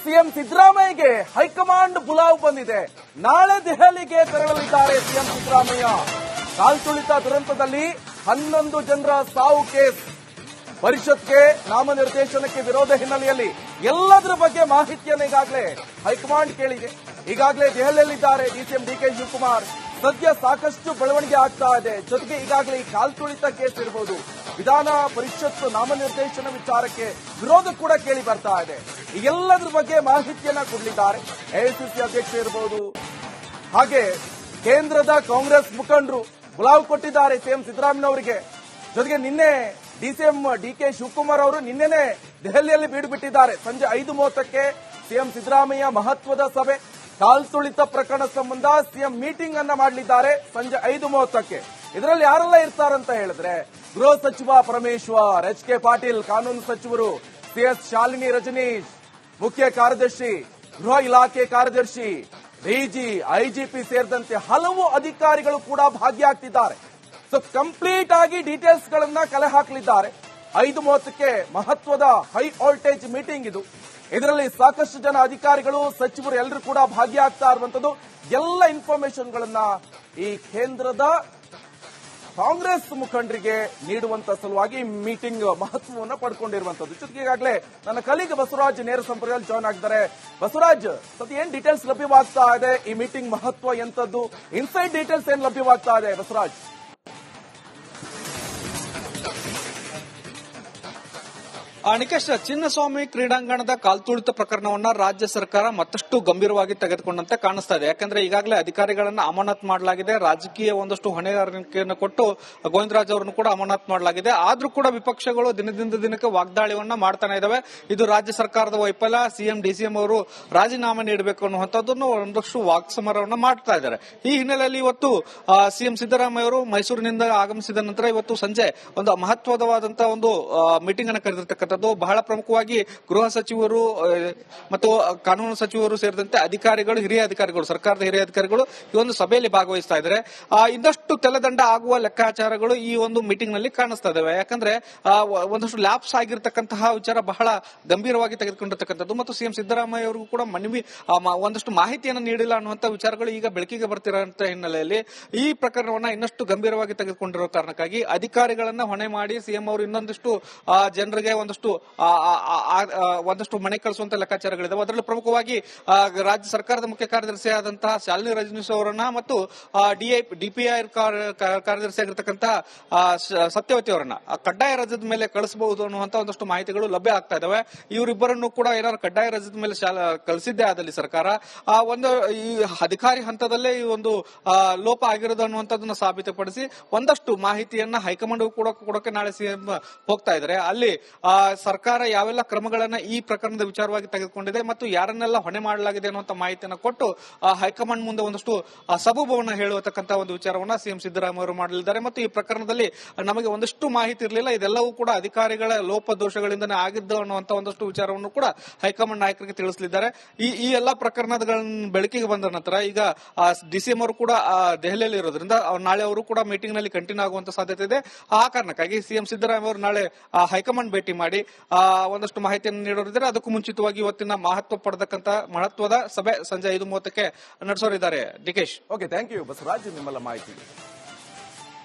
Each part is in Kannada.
ಸಿಎಂ ಸಿದ್ದರಾಮಯ್ಯಗೆ ಹೈಕಮಾಂಡ್ ಬುಲಾವ್ ಬಂದಿದೆ. ನಾಳೆ ದೆಹಲಿಗೆ ತೆರಳಲಿದ್ದಾರೆ ಸಿಎಂ ಸಿದ್ದರಾಮಯ್ಯ. ಕಾಲ್ತುಳಿತ ದುರಂತದಲ್ಲಿ 11 ಜನರ ಸಾವು ಕೇಸ್, ಪರಿಷತ್ಗೆ ನಾಮನಿರ್ದೇಶನಕ್ಕೆ ವಿರೋಧ ಹಿನ್ನೆಲೆಯಲ್ಲಿ ಎಲ್ಲದರ ಬಗ್ಗೆ ಮಾಹಿತಿಯನ್ನು ಈಗಾಗಲೇ ಹೈಕಮಾಂಡ್ ಕೇಳಿದೆ. ಈಗಾಗಲೇ ದೆಹಲಿಯಲ್ಲಿದ್ದಾರೆ ಡಿಸಿಎಂ ಡಿಕೆ ಶಿವಕುಮಾರ್. ಸದ್ಯ ಸಾಕಷ್ಟು ಬೆಳವಣಿಗೆ ಆಗ್ತಾ ಇದೆ. ಜೊತೆಗೆ ಈಗಾಗಲೇ ಈ ಕಾಲ್ತುಳಿತ ಕೇಸ್ ಇರಬಹುದು, ವಿಧಾನ ಪರಿಷತ್ ನಾಮನಿರ್ದೇಶನ ವಿಚಾರಕ್ಕೆ ವಿರೋಧ ಕೂಡ ಕೇಳಿ ಬರ್ತಾ ಇದೆ. ಈ ಎಲ್ಲದರ ಬಗ್ಗೆ ಮಾಹಿತಿಯನ್ನ ಕೊಡಲಿದ್ದಾರೆ ಎಐಸಿಸಿ ಅಧ್ಯಕ್ಷ ಇರಬಹುದು. ಹಾಗೆ ಕೇಂದ್ರದ ಕಾಂಗ್ರೆಸ್ ಮುಖಂಡರು ಬುಲಾವ್ ಕೊಟ್ಟಿದ್ದಾರೆ ಸಿಎಂ ಸಿದ್ದರಾಮಯ್ಯ. ಜೊತೆಗೆ ನಿನ್ನೆ ಡಿಸಿಎಂ ಡಿಕೆ ಶಿವಕುಮಾರ್ ಅವರು ನಿನ್ನೆನೆ ದೆಹಲಿಯಲ್ಲಿ ಬೀಡು ಬಿಟ್ಟಿದ್ದಾರೆ. ಸಂಜೆ 5:30ಕ್ಕೆ ಸಿಎಂ ಸಿದ್ದರಾಮಯ್ಯ ಮಹತ್ವದ ಸಭೆ. ಕಾಲ್ತುಳಿತ ಪ್ರಕರಣ ಸಂಬಂಧ ಸಿಎಂ ಮೀಟಿಂಗ್ ಅನ್ನ ಮಾಡಲಿದ್ದಾರೆ ಸಂಜೆ 5:30ಕ್ಕೆ. ಇದರಲ್ಲಿ ಯಾರೆಲ್ಲ ಇರ್ತಾರಂತ ಹೇಳಿದ್ರೆ, ಗೃಹ ಸಚಿವ ಪರಮೇಶ್ವರ್, ಎಚ್.ಕೆ. ಪಾಟೀಲ್ ಕಾನೂನು ಸಚಿವರು, ಸಿಎಸ್ ಶಾಲಿನಿ ರಜನೀಶ್ ಮುಖ್ಯ ಕಾರ್ಯದರ್ಶಿ, ಗೃಹ ಇಲಾಖೆ ಕಾರ್ಯದರ್ಶಿ, ಡಿಜಿ, ಐಜಿಪಿ ಸೇರಿದಂತೆ ಹಲವು ಅಧಿಕಾರಿಗಳು ಕೂಡ ಭಾಗಿಯಾಗ್ತಿದ್ದಾರೆ. ಸೊ ಕಂಪ್ಲೀಟ್ ಆಗಿ ಡೀಟೇಲ್ಸ್ ಗಳನ್ನ ಕಲೆ ಹಾಕಲಿದ್ದಾರೆ. 5:30ಕ್ಕೆ ಮಹತ್ವದ ಹೈ ವೋಲ್ಟೇಜ್ ಮೀಟಿಂಗ್ ಇದು. ಇದರಲ್ಲಿ ಸಾಕಷ್ಟು ಜನ ಅಧಿಕಾರಿಗಳು, ಸಚಿವರು ಎಲ್ಲರೂ ಕೂಡ ಭಾಗಿಯಾಗ್ತಾ ಇರುವಂತದ್ದು. ಎಲ್ಲ ಇನ್ಫಾರ್ಮೇಶನ್ಗಳನ್ನ ಈ ಕೇಂದ್ರದ ಕಾಂಗ್ರೆಸ್ ಮುಖಂಡರಿಗೆ ನೀಡುವಂತ ಸಲುವಾಗಿ ಮೀಟಿಂಗ್ ಮಹತ್ವವನ್ನು ಪಡ್ಕೊಂಡಿರುವಂತದ್ದು. ಜೊತೆಗೆ ಈಗಾಗಲೇ ನನ್ನ ಕಲೀಗ್ ಬಸವರಾಜ್ ನೇರ ಸಂಪರ್ಕದಲ್ಲಿ ಜಾಯ್ನ್ ಆಗಿದ್ದಾರೆ. ಬಸವರಾಜ್, ಸದ್ಯ ಏನ್ ಡೀಟೇಲ್ಸ್ ಲಭ್ಯವಾಗ್ತಾ ಇದೆ? ಈ ಮೀಟಿಂಗ್ ಮಹತ್ವ ಎಂತದ್ದು? ಇನ್ಸೈಡ್ ಡೀಟೇಲ್ಸ್ ಏನ್ ಲಭ್ಯವಾಗ್ತಾ ಇದೆ ಬಸವರಾಜ್? ನಿಕೇಶ್, ಚಿನ್ನಸ್ವಾಮಿ ಕ್ರೀಡಾಂಗಣದ ಕಾಲ್ತುಳಿತ ಪ್ರಕರಣವನ್ನ ರಾಜ್ಯ ಸರ್ಕಾರ ಮತ್ತಷ್ಟು ಗಂಭೀರವಾಗಿ ತೆಗೆದುಕೊಂಡಂತೆ ಕಾಣಿಸ್ತಾ ಇದೆ. ಯಾಕಂದ್ರೆ ಈಗಾಗಲೇ ಅಧಿಕಾರಿಗಳನ್ನ ಅಮಾನತು ಮಾಡಲಾಗಿದೆ. ರಾಜಕೀಯ ಒಂದಷ್ಟು ಹೊಣೆಗಾರಿಕೆಯನ್ನು ಕೊಟ್ಟು ಗೋವಿಂದರಾಜ್ ಅವರನ್ನು ಕೂಡ ಅಮಾನತು ಮಾಡಲಾಗಿದೆ. ಆದ್ರೂ ಕೂಡ ವಿಪಕ್ಷಗಳು ದಿನದಿಂದ ದಿನಕ್ಕೆ ವಾಗ್ದಾಳಿಯನ್ನ ಮಾಡ್ತಾನೆ ಇದಾವೆ. ಇದು ರಾಜ್ಯ ಸರ್ಕಾರದ ವೈಫಲ್ಯ, ಸಿಎಂ ಡಿಸಿಎಂ ಅವರು ರಾಜೀನಾಮೆ ನೀಡಬೇಕು ಅನ್ನುವಂಥದ್ದನ್ನು ಒಂದಷ್ಟು ವಾಕ್ಸಮರವನ್ನ ಮಾಡ್ತಾ ಇದ್ದಾರೆ. ಈ ಹಿನ್ನೆಲೆಯಲ್ಲಿ ಇವತ್ತು ಸಿಎಂ ಸಿದ್ದರಾಮಯ್ಯ ಅವರು ಮೈಸೂರಿನಿಂದ ಆಗಮಿಸಿದ ನಂತರ ಇವತ್ತು ಸಂಜೆ ಒಂದು ಮಹತ್ವವಾದಂತಹ ಒಂದು ಮೀಟಿಂಗ್ ಅನ್ನು ಕರೆದಿರ್ತಕ್ಕಂಥದ್ದು. ಬಹಳ ಪ್ರಮುಖವಾಗಿ ಗೃಹ ಸಚಿವರು ಮತ್ತು ಕಾನೂನು ಸಚಿವರು ಸೇರಿದಂತೆ ಅಧಿಕಾರಿಗಳು, ಹಿರಿಯ ಅಧಿಕಾರಿಗಳು, ಸರ್ಕಾರದ ಹಿರಿಯ ಅಧಿಕಾರಿಗಳು ಈ ಒಂದು ಸಭೆಯಲ್ಲಿ ಭಾಗವಹಿಸ್ತಾ ಇದ್ದಾರೆ. ಇನ್ನಷ್ಟು ತೆಲದಂಡ ಆಗುವ ಲೆಕ್ಕಾಚಾರಗಳು ಈ ಒಂದು ಮೀಟಿಂಗ್ ನಲ್ಲಿ ಕಾಣಿಸ್ತಾ ಇದಾವೆ. ಯಾಕಂದ್ರೆ ಒಂದಷ್ಟು ಲ್ಯಾಪ್ಸ್ ಆಗಿರತಕ್ಕಂತಹ ವಿಚಾರ ಬಹಳ ಗಂಭೀರವಾಗಿ ತೆಗೆದುಕೊಂಡಿರ್ತಕ್ಕಂಥದ್ದು ಮತ್ತು ಸಿಎಂ ಸಿದ್ದರಾಮಯ್ಯ ಅವರಿಗೂ ಕೂಡ ಒಂದಷ್ಟು ಮಾಹಿತಿಯನ್ನು ನೀಡಿಲ್ಲ ಅನ್ನುವಂತ ವಿಚಾರಗಳು ಈಗ ಬೆಳಕಿಗೆ ಬರ್ತಿರೋಂತ ಹಿನ್ನೆಲೆಯಲ್ಲಿ ಈ ಪ್ರಕರಣವನ್ನ ಇನ್ನಷ್ಟು ಗಂಭೀರವಾಗಿ ತೆಗೆದುಕೊಂಡಿರೋ ಕಾರಣಕ್ಕಾಗಿ ಅಧಿಕಾರಿಗಳನ್ನ ಹೊಣೆ ಮಾಡಿ ಸಿಎಂ ಅವರು ಇನ್ನೊಂದಿಷ್ಟು ಜನರಿಗೆ ಒಂದಷ್ಟು ಮನೆ ಕಳಿಸುವಂತ ಲೆಕ್ಕಾಚಾರಗಳಿದಾವೆ. ಅದರಲ್ಲಿ ಪ್ರಮುಖವಾಗಿ ರಾಜ್ಯ ಸರ್ಕಾರದ ಮುಖ್ಯ ಕಾರ್ಯದರ್ಶಿ ಆದಂತಹ ಶಾಲಿನಿ ರಜನೀಶ್ ಅವರನ್ನ ಮತ್ತು ಡಿಪಿಐ ಕಾರ್ಯದರ್ಶಿ ಆಗಿರ್ತಕ್ಕಂತಹ ಸತ್ಯವತಿ ಅವರನ್ನ ಕಡ್ಡಾಯ ರಜದ ಮೇಲೆ ಕಳಿಸಬಹುದು ಅನ್ನುವಂತ ಒಂದಷ್ಟು ಮಾಹಿತಿಗಳು ಲಭ್ಯ ಆಗ್ತಾ ಇದಾವೆ. ಇವರಿಬ್ಬರನ್ನು ಕೂಡ ಏನಾದ್ರು ಕಡ್ಡಾಯ ರಜದ ಮೇಲೆ ಕಳಿಸಿದ್ದೇ ಆದಲ್ಲಿ ಸರ್ಕಾರ ಒಂದು ಈ ಅಧಿಕಾರಿ ಹಂತದಲ್ಲೇ ಈ ಒಂದು ಲೋಪ ಆಗಿರೋದು ಅನ್ನುವಂಥದ್ದನ್ನ ಸಾಬೀತುಪಡಿಸಿ ಒಂದಷ್ಟು ಮಾಹಿತಿಯನ್ನ ಹೈಕಮಾಂಡ್ ಕೊಡೋಕೆ ನಾಳೆ ಸಿಎಂ ಹೋಗ್ತಾ ಇದ್ದಾರೆ. ಅಲ್ಲಿ ಸರ್ಕಾರ ಯಾವೆಲ್ಲ ಕ್ರಮಗಳನ್ನ ಈ ಪ್ರಕರಣದ ವಿಚಾರವಾಗಿ ತೆಗೆದುಕೊಂಡಿದೆ ಮತ್ತು ಯಾರನ್ನೆಲ್ಲ ಹೊಣೆ ಮಾಡಲಾಗಿದೆ ಅನ್ನುವಂತ ಮಾಹಿತಿಯನ್ನು ಕೊಟ್ಟು ಹೈಕಮಾಂಡ್ ಮುಂದೆ ಒಂದಷ್ಟು ಸಬೂಬವನ್ನ ಹೇಳುವತಕ್ಕಂತಹ ಒಂದು ವಿಚಾರವನ್ನ ಸಿಎಂ ಸಿದ್ದರಾಮಯ್ಯ ಅವರು ಮಾಡಲಿದ್ದಾರೆ. ಮತ್ತು ಈ ಪ್ರಕರಣದಲ್ಲಿ ನಮಗೆ ಒಂದಷ್ಟು ಮಾಹಿತಿ ಇರಲಿಲ್ಲ, ಇದೆಲ್ಲವೂ ಕೂಡ ಅಧಿಕಾರಿಗಳ ಲೋಪದೋಷಗಳಿಂದನೇ ಆಗಿದ್ದು ಅನ್ನುವಂತ ಒಂದಷ್ಟು ವಿಚಾರವನ್ನು ಕೂಡ ಹೈಕಮಾಂಡ್ ನಾಯಕರಿಗೆ ತಿಳಿಸಲಿದ್ದಾರೆ. ಈ ಎಲ್ಲಾ ಪ್ರಕರಣಗಳನ್ನು ಬೆಳಕಿಗೆ ಬಂದ ನಂತರ ಈಗ ಡಿಸಿಎಂ ಅವರು ಕೂಡ ದೆಹಲಿಯಲ್ಲಿ ಇರೋದ್ರಿಂದ ನಾಳೆ ಅವರು ಕೂಡ ಮೀಟಿಂಗ್ ನಲ್ಲಿ ಕಂಟಿನ್ಯೂ ಆಗುವಂತ ಸಾಧ್ಯತೆ ಇದೆ. ಆ ಕಾರಣಕ್ಕಾಗಿ ಸಿಎಂ ಸಿದ್ದರಾಮಯ್ಯ ಅವರು ನಾಳೆ ಹೈಕಮಾಂಡ್ ಭೇಟಿ ಮಾಡಿ ಒಂದಷ್ಟು ಮಾಹಿತಿಯನ್ನು ನೀಡೋರಿದ್ದಾರೆ. ಅದಕ್ಕೂ ಮುಂಚಿತವಾಗಿ ಇವತ್ತಿನ ಮಹತ್ವದ ಸಭೆ ಸಂಜೆ 5:30ಕ್ಕೆ ನಡೆಸೋರಿದ್ದಾರೆ. ಡಿಕೇಶ್, ಓಕೆ, ಥ್ಯಾಂಕ್ ಯು ಬಸವರಾಜ್ ನಿಮ್ಮೆಲ್ಲ ಮಾಹಿತಿ.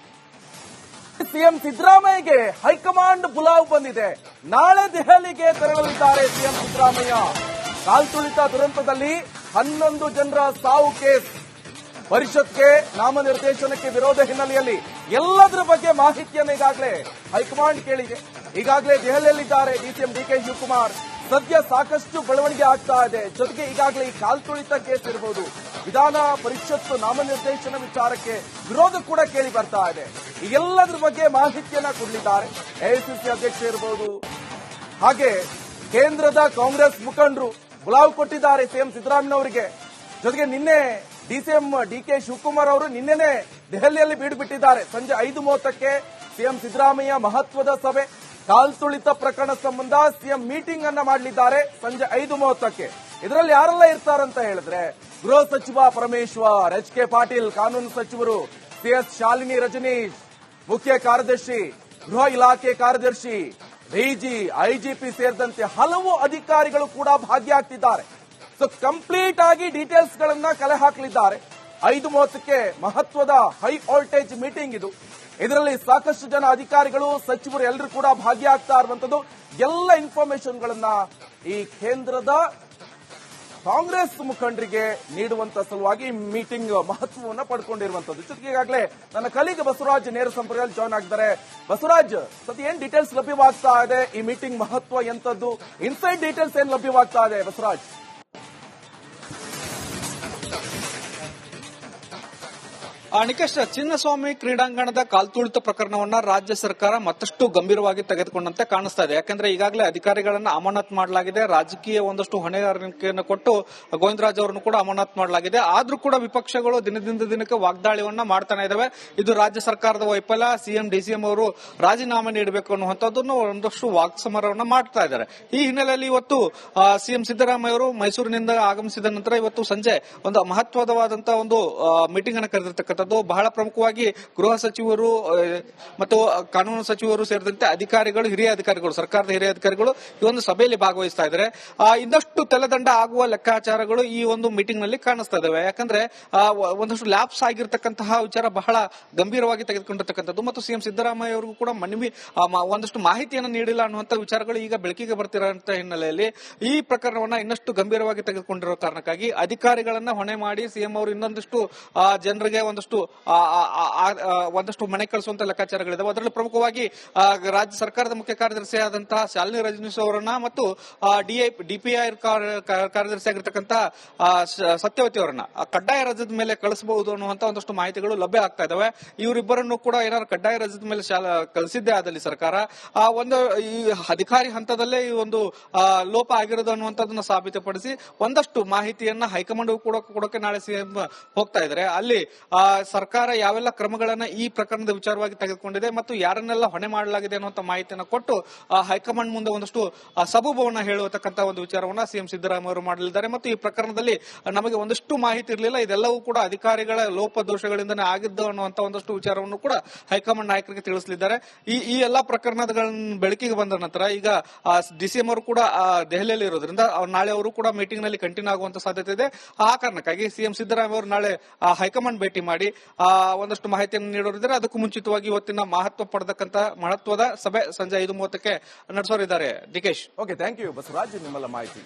ಸಿಎಂ ಸಿದ್ದರಾಮಯ್ಯಗೆ ಹೈಕಮಾಂಡ್ ಬುಲಾವ್ ಬಂದಿದೆ. ನಾಳೆ ದೆಹಲಿಗೆ ತೆರಳಲಿದ್ದಾರೆ ಸಿಎಂ ಸಿದ್ದರಾಮಯ್ಯ. ಕಾಲ್ತುಳಿತ ದುರಂತದಲ್ಲಿ 11 ಜನರ ಸಾವು ಕೇಸ್, ಪರಿಷತ್ಗೆ ನಾಮನಿರ್ದೇಶನಕ್ಕೆ ವಿರೋಧ ಹಿನ್ನೆಲೆಯಲ್ಲಿ ಎಲ್ಲದರ ಬಗ್ಗೆ ಮಾಹಿತಿಯನ್ನು ಈಗಾಗಲೇ ಹೈಕಮಾಂಡ್ ಕೇಳಿದೆ. ಈಗಾಗಲೇ ದೆಹಲಿಯಲ್ಲಿದ್ದಾರೆ ಡಿಸಿಎಂ ಡಿಕೆ ಶಿವಕುಮಾರ್. ಸದ್ಯ ಸಾಕಷ್ಟು ಬೆಳವಣಿಗೆ ಆಗ್ತಾ ಇದೆ. ಜೊತೆಗೆ ಈಗಾಗಲೇ ಈ ಕಾಲ್ತುಳಿತ ಕೇಸ್ ಇರಬಹುದು, ವಿಧಾನ ಪರಿಷತ್ ನಾಮನಿರ್ದೇಶನ ವಿಚಾರಕ್ಕೆ ವಿರೋಧ ಕೂಡ ಕೇಳಿ ಬರ್ತಾ ಇದೆ. ಈ ಎಲ್ಲದರ ಬಗ್ಗೆ ಮಾಹಿತಿಯನ್ನ ಕೊಡಲಿದ್ದಾರೆ ಎಐಸಿಸಿ ಅಧ್ಯಕ್ಷ ಇರಬಹುದು. ಹಾಗೆ ಕೇಂದ್ರದ ಕಾಂಗ್ರೆಸ್ ಮುಖಂಡರು ಬುಲಾವ್ ಕೊಟ್ಟಿದ್ದಾರೆ ಸಿಎಂ ಸಿದ್ದರಾಮಯ್ಯ. ಜೊತೆಗೆ ನಿನ್ನೆ ಡಿಸಿಎಂ ಡಿಕೆ ಶಿವಕುಮಾರ್ ಅವರು ನಿನ್ನೆನೆ ದೆಹಲಿಯಲ್ಲಿ ಬೀಡು ಬಿಟ್ಟಿದ್ದಾರೆ. ಸಂಜೆ 5:30ಕ್ಕೆ ಸಿಎಂ ಸಿದ್ದರಾಮಯ್ಯ ಮಹತ್ವದ ಸಭೆ. ಕಾಲ್ತುಳಿತ ಪ್ರಕರಣ ಸಂಬಂಧ ಸಿಎಂ ಮೀಟಿಂಗ್ ಅನ್ನ ಮಾಡಲಿದ್ದಾರೆ ಸಂಜೆ 5:30ಕ್ಕೆ. ಇದರಲ್ಲಿ ಯಾರೆಲ್ಲ ಇರ್ತಾರಂತ ಹೇಳಿದ್ರೆ, ಗೃಹ ಸಚಿವ ಪರಮೇಶ್ವರ್, ಎಚ್.ಕೆ. ಪಾಟೀಲ್ ಕಾನೂನು ಸಚಿವರು, ಸಿಎಸ್ ಶಾಲಿನಿ ರಜನೀಶ್ ಮುಖ್ಯ ಕಾರ್ಯದರ್ಶಿ, ಗೃಹ ಇಲಾಖೆ ಕಾರ್ಯದರ್ಶಿ, ಡಿಜಿ, ಐಜಿಪಿ ಸೇರಿದಂತೆ ಹಲವು ಅಧಿಕಾರಿಗಳು ಕೂಡ ಭಾಗಿಯಾಗ್ತಿದ್ದಾರೆ. ಸೊ ಕಂಪ್ಲೀಟ್ ಆಗಿ ಡೀಟೇಲ್ಸ್ ಗಳನ್ನ ಕಲೆ ಹಾಕಲಿದ್ದಾರೆ. 5:30ಕ್ಕೆ ಮಹತ್ವದ ಹೈ ವೋಲ್ಟೇಜ್ ಮೀಟಿಂಗ್ ಇದು. ಇದರಲ್ಲಿ ಸಾಕಷ್ಟು ಜನ ಅಧಿಕಾರಿಗಳು, ಸಚಿವರು ಎಲ್ಲರೂ ಕೂಡ ಭಾಗಿಯಾಗ್ತಾ ಇರುವಂತದ್ದು. ಎಲ್ಲ ಇನ್ಫಾರ್ಮೇಶನ್ ಗಳನ್ನ ಈ ಕೇಂದ್ರದ ಕಾಂಗ್ರೆಸ್ ಮುಖಂಡರಿಗೆ ನೀಡುವಂತ ಸಲುವಾಗಿ ಮೀಟಿಂಗ್ ಮಹತ್ವವನ್ನು ಪಡ್ಕೊಂಡಿರುವಂತದ್ದು. ಜೊತೆಗೆ ಈಗಾಗಲೇ ನನ್ನ ಕಲೀಗ್ ಬಸವರಾಜ್ ನೇರ ಸಂಪರ್ಕದಲ್ಲಿ ಜಾಯ್ನ್ ಆಗಿದ್ದಾರೆ. ಬಸವರಾಜ್, ಸತಿ ಏನ್ ಡೀಟೇಲ್ಸ್ ಲಭ್ಯವಾಗ್ತಾ ಇದೆ? ಈ ಮೀಟಿಂಗ್ ಮಹತ್ವ ಎಂತದ್ದು? ಇನ್ಸೈಡ್ ಡೀಟೇಲ್ಸ್ ಏನ್ ಲಭ್ಯವಾಗ್ತಾ ಇದೆ ಬಸವರಾಜ್? ನಿಕೇಶ್, ಚಿನ್ನಸ್ವಾಮಿ ಕ್ರೀಡಾಂಗಣದ ಕಾಲ್ತುಳಿತ ಪ್ರಕರಣವನ್ನ ರಾಜ್ಯ ಸರ್ಕಾರ ಮತ್ತಷ್ಟು ಗಂಭೀರವಾಗಿ ತೆಗೆದುಕೊಂಡಂತೆ ಕಾಣಿಸ್ತಾ ಇದೆ. ಯಾಕಂದ್ರೆ ಈಗಾಗಲೇ ಅಧಿಕಾರಿಗಳನ್ನ ಅಮಾನತ್ ಮಾಡಲಾಗಿದೆ. ರಾಜಕೀಯ ಒಂದಷ್ಟು ಹೊಣೆಗಾರಿಕೆಯನ್ನು ಕೊಟ್ಟು ಗೋವಿಂದರಾಜ್ ಅವರನ್ನು ಕೂಡ ಅಮಾನತ್ ಮಾಡಲಾಗಿದೆ. ಆದ್ರೂ ಕೂಡ ವಿಪಕ್ಷಗಳು ದಿನದಿಂದ ದಿನಕ್ಕೆ ವಾಗ್ದಾಳಿಯನ್ನ ಮಾಡ್ತಾನೆ ಇದಾವೆ. ಇದು ರಾಜ್ಯ ಸರ್ಕಾರದ ವೈಫಲ್ಯ, ಸಿಎಂ ಡಿಸಿಎಂ ಅವರು ರಾಜೀನಾಮೆ ನೀಡಬೇಕು ಅನ್ನುವಂಥದ್ದನ್ನು ಒಂದಷ್ಟು ವಾಕ್ಸಮರವನ್ನ ಮಾಡ್ತಾ ಇದ್ದಾರೆ. ಈ ಹಿನ್ನೆಲೆಯಲ್ಲಿ ಇವತ್ತು ಸಿಎಂ ಸಿದ್ದರಾಮಯ್ಯ ಅವರು ಮೈಸೂರಿನಿಂದ ಆಗಮಿಸಿದ ನಂತರ ಇವತ್ತು ಸಂಜೆ ಒಂದು ಮಹತ್ವವಾದಂತಹ ಒಂದು ಮೀಟಿಂಗ್ ಅನ್ನು ಕರೆದಿರ್ತಕ್ಕಂಥ ಬಹಳ ಪ್ರಮುಖವಾಗಿ ಗೃಹ ಸಚಿವರು ಮತ್ತು ಕಾನೂನು ಸಚಿವರು ಸೇರಿದಂತೆ ಅಧಿಕಾರಿಗಳು, ಹಿರಿಯ ಅಧಿಕಾರಿಗಳು, ಸರ್ಕಾರದ ಹಿರಿಯ ಅಧಿಕಾರಿಗಳು ಈ ಒಂದು ಸಭೆಯಲ್ಲಿ ಭಾಗವಹಿಸ್ತಾ ಇದ್ದಾರೆ. ಇನ್ನಷ್ಟು ತೆಲದಂಡ ಆಗುವ ಲೆಕ್ಕಾಚಾರಗಳು ಈ ಒಂದು ಮೀಟಿಂಗ್ ನಲ್ಲಿ ಕಾಣಿಸ್ತಾ ಇದಾವೆ. ಯಾಕಂದ್ರೆ ಒಂದಷ್ಟು ಲ್ಯಾಪ್ಸ್ ಆಗಿರ್ತಕ್ಕಂತಹ ವಿಚಾರ ಬಹಳ ಗಂಭೀರವಾಗಿ ತೆಗೆದುಕೊಂಡಿರ್ತಕ್ಕಂಥದ್ದು ಮತ್ತು ಸಿಎಂ ಸಿದ್ದರಾಮಯ್ಯ ಅವರಿಗೂ ಕೂಡ ಒಂದಷ್ಟು ಮಾಹಿತಿಯನ್ನು ನೀಡಿಲ್ಲ ಅನ್ನುವಂಥ ವಿಚಾರಗಳು ಈಗ ಬೆಳಕಿಗೆ ಬರ್ತಿರೋಂಥ ಹಿನ್ನೆಲೆಯಲ್ಲಿ ಈ ಪ್ರಕರಣವನ್ನ ಇನ್ನಷ್ಟು ಗಂಭೀರವಾಗಿ ತೆಗೆದುಕೊಂಡಿರೋ ಕಾರಣಕ್ಕಾಗಿ ಅಧಿಕಾರಿಗಳನ್ನ ಹೊಣೆ ಮಾಡಿ ಸಿಎಂ ಅವರು ಇನ್ನೊಂದಷ್ಟು ಜನರಿಗೆ ಒಂದಷ್ಟು ಮನೆ ಕಳಿಸುವಂತ ಲೆಕ್ಕಾಚಾರಗಳಿದಾವೆ. ಅದರಲ್ಲಿ ಪ್ರಮುಖವಾಗಿ ರಾಜ್ಯ ಸರ್ಕಾರದ ಮುಖ್ಯ ಕಾರ್ಯದರ್ಶಿ ಆದಂತಹ ಶಾಲಿನಿ ರಜನೀಶ್ ಅವರನ್ನ ಮತ್ತು ಡಿಪಿಐ ಕಾರ್ಯದರ್ಶಿ ಆಗಿರ್ತಕ್ಕಂತಹ ಸತ್ಯವತಿ ಅವರನ್ನ ಕಡ್ಡಾಯ ರಜದ ಮೇಲೆ ಕಳಿಸಬಹುದು ಅನ್ನುವಂತ ಒಂದಷ್ಟು ಮಾಹಿತಿಗಳು ಲಭ್ಯ ಆಗ್ತಾ ಇದಾವೆ. ಇವರಿಬ್ಬರನ್ನು ಕೂಡ ಏನಾದ್ರು ಕಡ್ಡಾಯ ರಜದ ಮೇಲೆ ಕಳಿಸಿದ್ದೇ ಆದಲ್ಲಿ ಸರ್ಕಾರ ಒಂದು ಈ ಅಧಿಕಾರಿ ಹಂತದಲ್ಲೇ ಈ ಒಂದು ಲೋಪ ಆಗಿರೋದು ಅನ್ನುವಂಥದ್ದನ್ನ ಸಾಬೀತುಪಡಿಸಿ ಒಂದಷ್ಟು ಮಾಹಿತಿಯನ್ನ ಹೈಕಮಾಂಡ್ ಕೊಡೋಕೆ ನಾಳೆ ಸಿಎಂ ಹೋಗ್ತಾ ಇದ್ದಾರೆ. ಅಲ್ಲಿ ಸರ್ಕಾರ ಯಾವೆಲ್ಲ ಕ್ರಮಗಳನ್ನ ಈ ಪ್ರಕರಣದ ವಿಚಾರವಾಗಿ ತೆಗೆದುಕೊಂಡಿದೆ ಮತ್ತು ಯಾರನ್ನೆಲ್ಲ ಹೊಣೆ ಮಾಡಲಾಗಿದೆ ಅನ್ನುವಂಥ ಮಾಹಿತಿಯನ್ನು ಕೊಟ್ಟು ಹೈಕಮಾಂಡ್ ಮುಂದೆ ಒಂದಷ್ಟು ಸಬೂಬವನ್ನ ಹೇಳುವತಕ್ಕಂತ ಒಂದು ವಿಚಾರವನ್ನ ಸಿಎಂ ಸಿದ್ದರಾಮಯ್ಯ ಅವರು ಮಾಡಲಿದ್ದಾರೆ. ಮತ್ತು ಈ ಪ್ರಕರಣದಲ್ಲಿ ನಮಗೆ ಒಂದಷ್ಟು ಮಾಹಿತಿ ಇರಲಿಲ್ಲ, ಇದೆಲ್ಲವೂ ಕೂಡ ಅಧಿಕಾರಿಗಳ ಲೋಪದೋಷಗಳಿಂದನೇ ಆಗಿದ್ದು ಅನ್ನುವಂತ ಒಂದಷ್ಟು ವಿಚಾರವನ್ನು ಕೂಡ ಹೈಕಮಾಂಡ್ ನಾಯಕರಿಗೆ ತಿಳಿಸಲಿದ್ದಾರೆ. ಈ ಎಲ್ಲಾ ಪ್ರಕರಣಗಳನ್ನು ಬೆಳಕಿಗೆ ಬಂದ ನಂತರ ಈಗ ಡಿಸಿಎಂ ಅವರು ಕೂಡ ದೆಹಲಿಯಲ್ಲಿ ಇರೋದ್ರಿಂದ ನಾಳೆ ಅವರು ಕೂಡ ಮೀಟಿಂಗ್ ನಲ್ಲಿ ಕಂಟಿನ್ಯೂ ಆಗುವಂತ ಸಾಧ್ಯತೆ ಇದೆ. ಆ ಕಾರಣಕ್ಕಾಗಿ ಸಿಎಂ ಸಿದ್ದರಾಮಯ್ಯ ಅವರು ನಾಳೆ ಹೈಕಮಾಂಡ್ ಭೇಟಿ ಮಾಡಿ ಒಂದಷ್ಟು ಮಾಹಿತಿಯನ್ನು ನೀಡೋರಿದ್ದಾರೆ. ಅದಕ್ಕೂ ಮುಂಚಿತವಾಗಿ ಇವತ್ತಿನ ಮಹತ್ವದ ಸಭೆ ಸಂಜೆ 5:30ಕ್ಕೆ ನಡೆಸೋರಿದ್ದಾರೆ. ದಿಕೇಶ್, ಓಕೆ, ಥ್ಯಾಂಕ್ ಯು ಬಸವರಾಜ್ ನಿಮ್ಮೆಲ್ಲ ಮಾಹಿತಿ.